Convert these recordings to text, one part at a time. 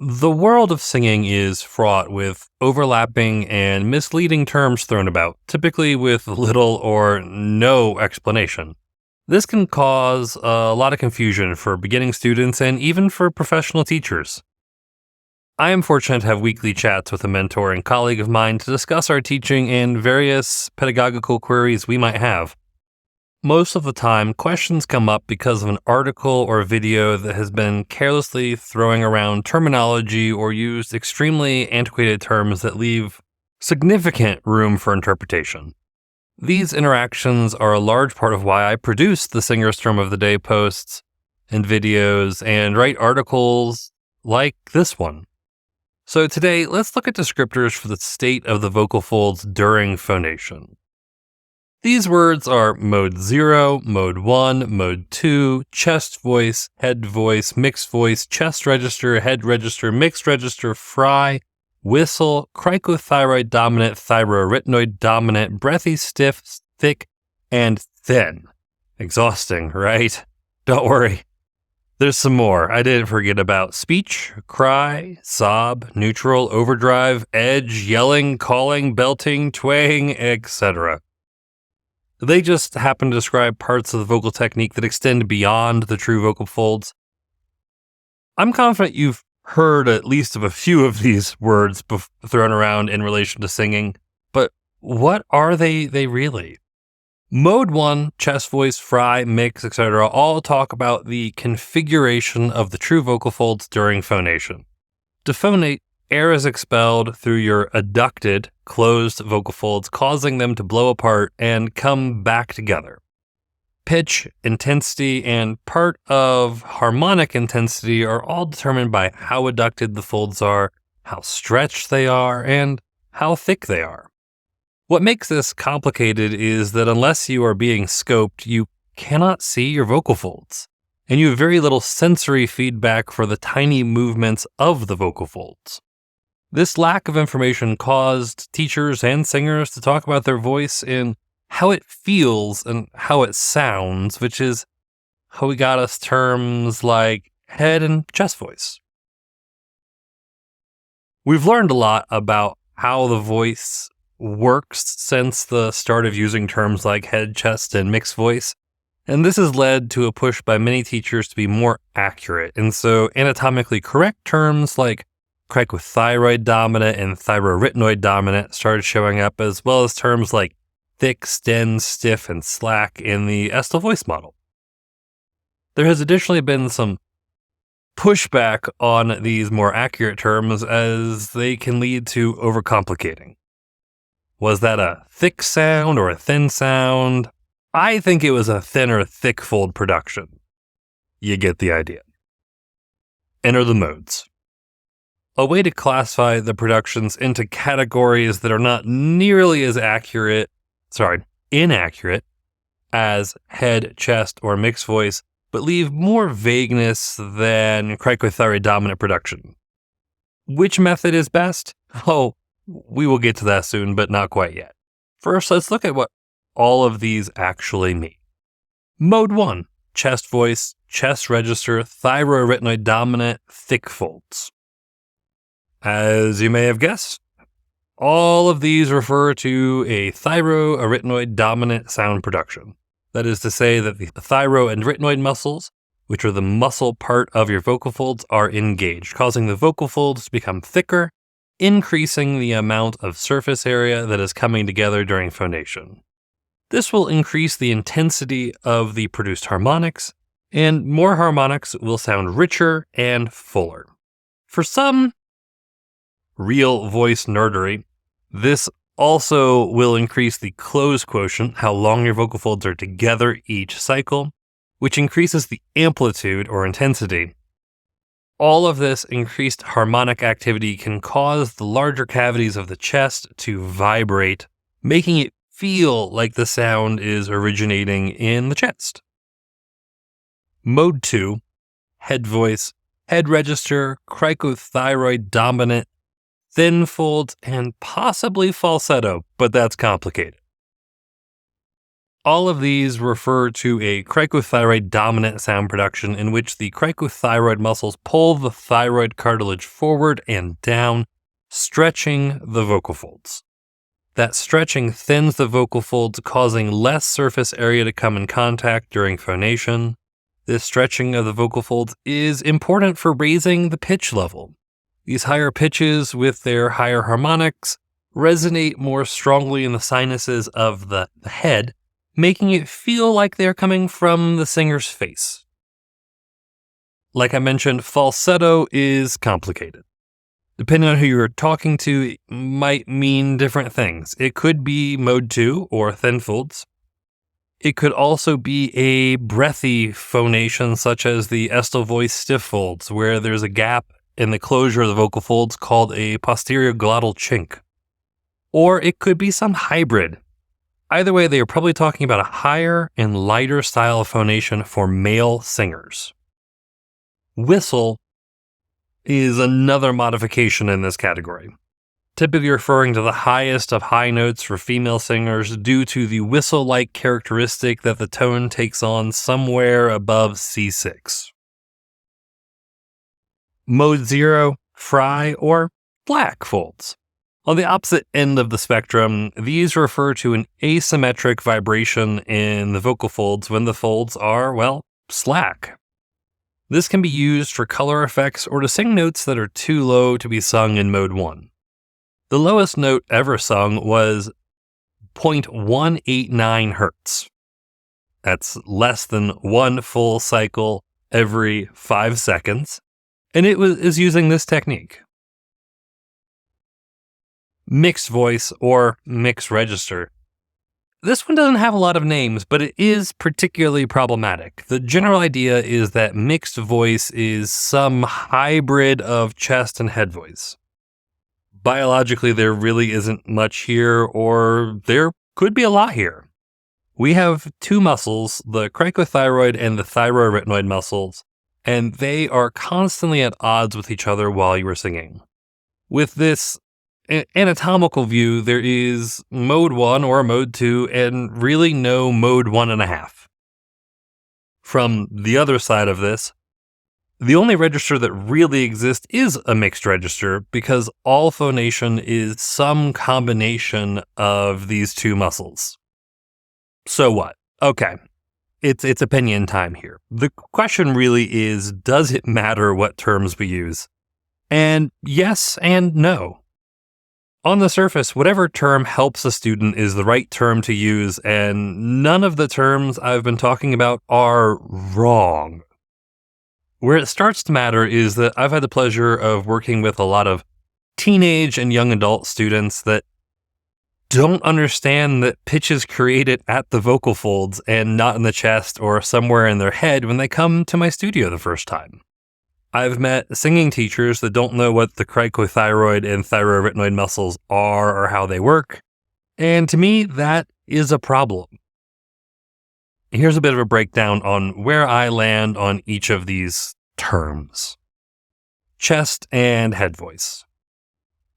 The world of singing is fraught with overlapping and misleading terms thrown about, typically with little or no explanation. This can cause a lot of confusion for beginning students and even for professional teachers. I am fortunate to have weekly chats with a mentor and colleague of mine to discuss our teaching and various pedagogical queries we might have. Most of the time, questions come up because of an article or video that has been carelessly throwing around terminology or used extremely antiquated terms that leave significant room for interpretation. These interactions are a large part of why I produce the Singer's Term of the Day posts and videos and write articles like this one. So today, let's look at descriptors for the state of the vocal folds during phonation. These words are mode 0, mode 1, mode 2, chest voice, head voice, mixed voice, chest register, head register, mixed register, fry, whistle, cricothyroid dominant, thyroarytenoid dominant, breathy, stiff, thick, and thin. Exhausting, right? Don't worry. There's some more. I didn't forget about speech, cry, sob, neutral, overdrive, edge, yelling, calling, belting, twang, etc. They just happen to describe parts of the vocal technique that extend beyond the true vocal folds. I'm confident you've heard at least of a few of these words thrown around in relation to singing, but what are they really? Mode 1, chest voice, fry, mix, etc. all talk about the configuration of the true vocal folds during phonation. To phonate, air is expelled through your adducted, closed vocal folds, causing them to blow apart and come back together. Pitch, intensity, and part of harmonic intensity are all determined by how adducted the folds are, how stretched they are, and how thick they are. What makes this complicated is that unless you are being scoped, you cannot see your vocal folds, and you have very little sensory feedback for the tiny movements of the vocal folds. This lack of information caused teachers and singers to talk about their voice in how it feels and how it sounds, which is how we got us terms like head and chest voice. We've learned a lot about how the voice works since the start of using terms like head, chest, and mixed voice, and this has led to a push by many teachers to be more accurate, and so anatomically correct terms like cricothyroid dominant and thyroarytenoid dominant started showing up, as well as terms like thick, sten, stiff, and slack in the Estel voice model. There has additionally been some pushback on these more accurate terms as they can lead to overcomplicating. Was that a thick sound or a thin sound? I think it was a thin or thick fold production. You get the idea. Enter the modes. A way to classify the productions into categories that are not nearly as inaccurate as head, chest, or mixed voice, but leave more vagueness than cricothyroid dominant production. Which method is best? Oh, we will get to that soon, but not quite yet. First, let's look at what all of these actually mean. Mode 1, chest voice, chest register, thyroarytenoid dominant, thick folds. As you may have guessed, all of these refer to a thyroarytenoid dominant sound production. That is to say that the thyro and arytenoid muscles, which are the muscle part of your vocal folds, are engaged, causing the vocal folds to become thicker, increasing the amount of surface area that is coming together during phonation. This will increase the intensity of the produced harmonics, and more harmonics will sound richer and fuller. For some real voice nerdery, this also will increase the close quotient, how long your vocal folds are together each cycle, which increases the amplitude or intensity. All of this increased harmonic activity can cause the larger cavities of the chest to vibrate, making it feel like the sound is originating in the chest. Mode 2, head voice, head register, cricothyroid dominant, thin folds, and possibly falsetto, but that's complicated. All of these refer to a cricothyroid dominant sound production in which the cricothyroid muscles pull the thyroid cartilage forward and down, stretching the vocal folds. That stretching thins the vocal folds, causing less surface area to come in contact during phonation. This stretching of the vocal folds is important for raising the pitch level. These higher pitches with their higher harmonics resonate more strongly in the sinuses of the head, making it feel like they're coming from the singer's face. Like I mentioned, falsetto is complicated. Depending on who you're talking to, it might mean different things. It could be mode 2 or thin folds. It could also be a breathy phonation such as the Estel voice stiff folds, where there's a gap in the closure of the vocal folds called a posterior glottal chink. Or it could be some hybrid. Either way, they are probably talking about a higher and lighter style of phonation for male singers. Whistle is another modification in this category, typically referring to the highest of high notes for female singers due to the whistle-like characteristic that the tone takes on somewhere above C6. Mode 0, fry, or black folds. On the opposite end of the spectrum, these refer to an asymmetric vibration in the vocal folds when the folds are, well, slack. This can be used for color effects or to sing notes that are too low to be sung in mode 1. The lowest note ever sung was 0.189 hertz. That's less than one full cycle every 5 seconds, and it is using this technique. Mixed voice or mixed register. This one doesn't have a lot of names, but it is particularly problematic. The general idea is that mixed voice is some hybrid of chest and head voice. Biologically, there really isn't much here, or there could be a lot here. We have two muscles, the cricothyroid and the thyroarytenoid muscles, and they are constantly at odds with each other while you are singing. With this anatomical view, there is mode 1 or mode 2 and really no mode 1.5. From the other side of this, the only register that really exists is a mixed register because all phonation is some combination of these two muscles. So what? Okay, it's opinion time here. The question really is, does it matter what terms we use? And yes and no. On the surface, whatever term helps a student is the right term to use, and none of the terms I've been talking about are wrong. Where it starts to matter is that I've had the pleasure of working with a lot of teenage and young adult students that don't understand that pitch is created at the vocal folds and not in the chest or somewhere in their head when they come to my studio the first time. I've met singing teachers that don't know what the cricothyroid and thyroarytenoid muscles are or how they work, and to me, that is a problem. Here's a bit of a breakdown on where I land on each of these terms. Chest and head voice.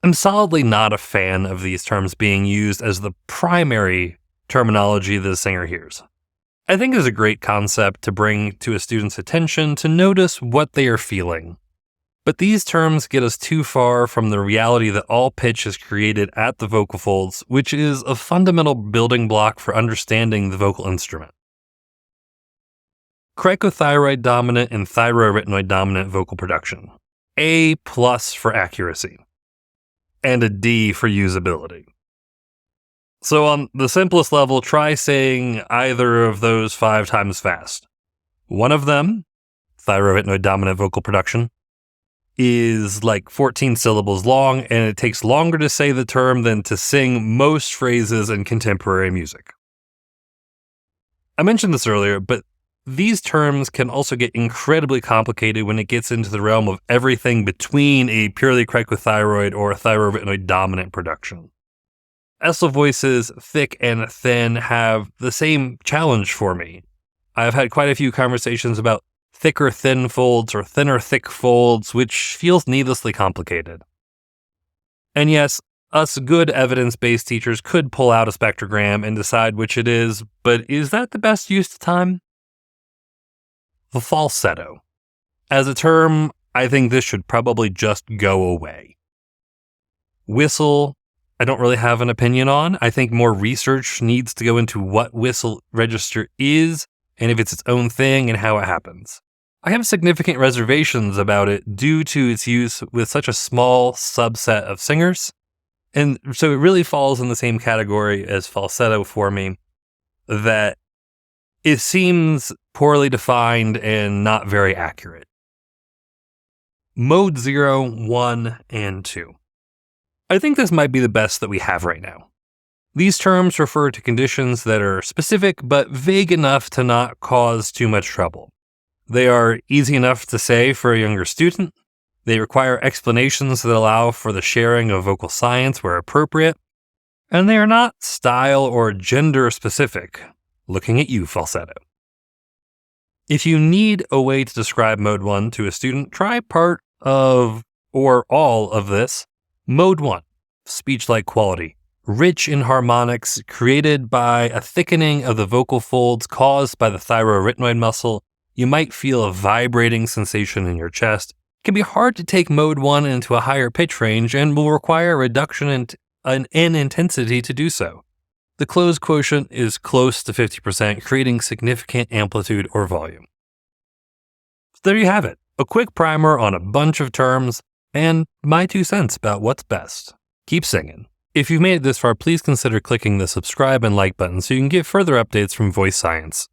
I'm solidly not a fan of these terms being used as the primary terminology the singer hears. I think it's a great concept to bring to a student's attention to notice what they are feeling. But these terms get us too far from the reality that all pitch is created at the vocal folds, which is a fundamental building block for understanding the vocal instrument. Cricothyroid dominant and thyroarytenoid dominant vocal production. A+ for accuracy. And a D for usability. So on the simplest level, try saying either of those 5 times fast. One of them, thyroarytenoid dominant vocal production, is like 14 syllables long, and it takes longer to say the term than to sing most phrases in contemporary music. I mentioned this earlier, but these terms can also get incredibly complicated when it gets into the realm of everything between a purely cricothyroid or thyroarytenoid dominant production. Estel voices, thick and thin, have the same challenge for me. I've had quite a few conversations about thicker thin folds or thinner thick folds, which feels needlessly complicated. And yes, Us good evidence-based teachers could pull out a spectrogram and decide which it is, but is that the best use of time? The falsetto. As a term, I think this should probably just go away. Whistle, I don't really have an opinion on. I think more research needs to go into what whistle register is and if it's its own thing and how it happens. I have significant reservations about it due to its use with such a small subset of singers. And so it really falls in the same category as falsetto for me, that it seems poorly defined and not very accurate. Mode 0, 1, and 2. I think this might be the best that we have right now. These terms refer to conditions that are specific but vague enough to not cause too much trouble. They are easy enough to say for a younger student. They require explanations that allow for the sharing of vocal science where appropriate. And they are not style or gender specific. Looking at you, falsetto. If you need a way to describe Mode 1 to a student, try part of or all of this. Mode 1, speech-like quality, rich in harmonics created by a thickening of the vocal folds caused by the thyroarytenoid muscle. You might feel a vibrating sensation in your chest. It can be hard to take Mode 1 into a higher pitch range and will require a reduction in intensity to do so. The close quotient is close to 50%, creating significant amplitude or volume. So there you have it, a quick primer on a bunch of terms and my 2 cents about what's best. Keep singing. If you've made it this far, please consider clicking the subscribe and like button so you can get further updates from Voice Science.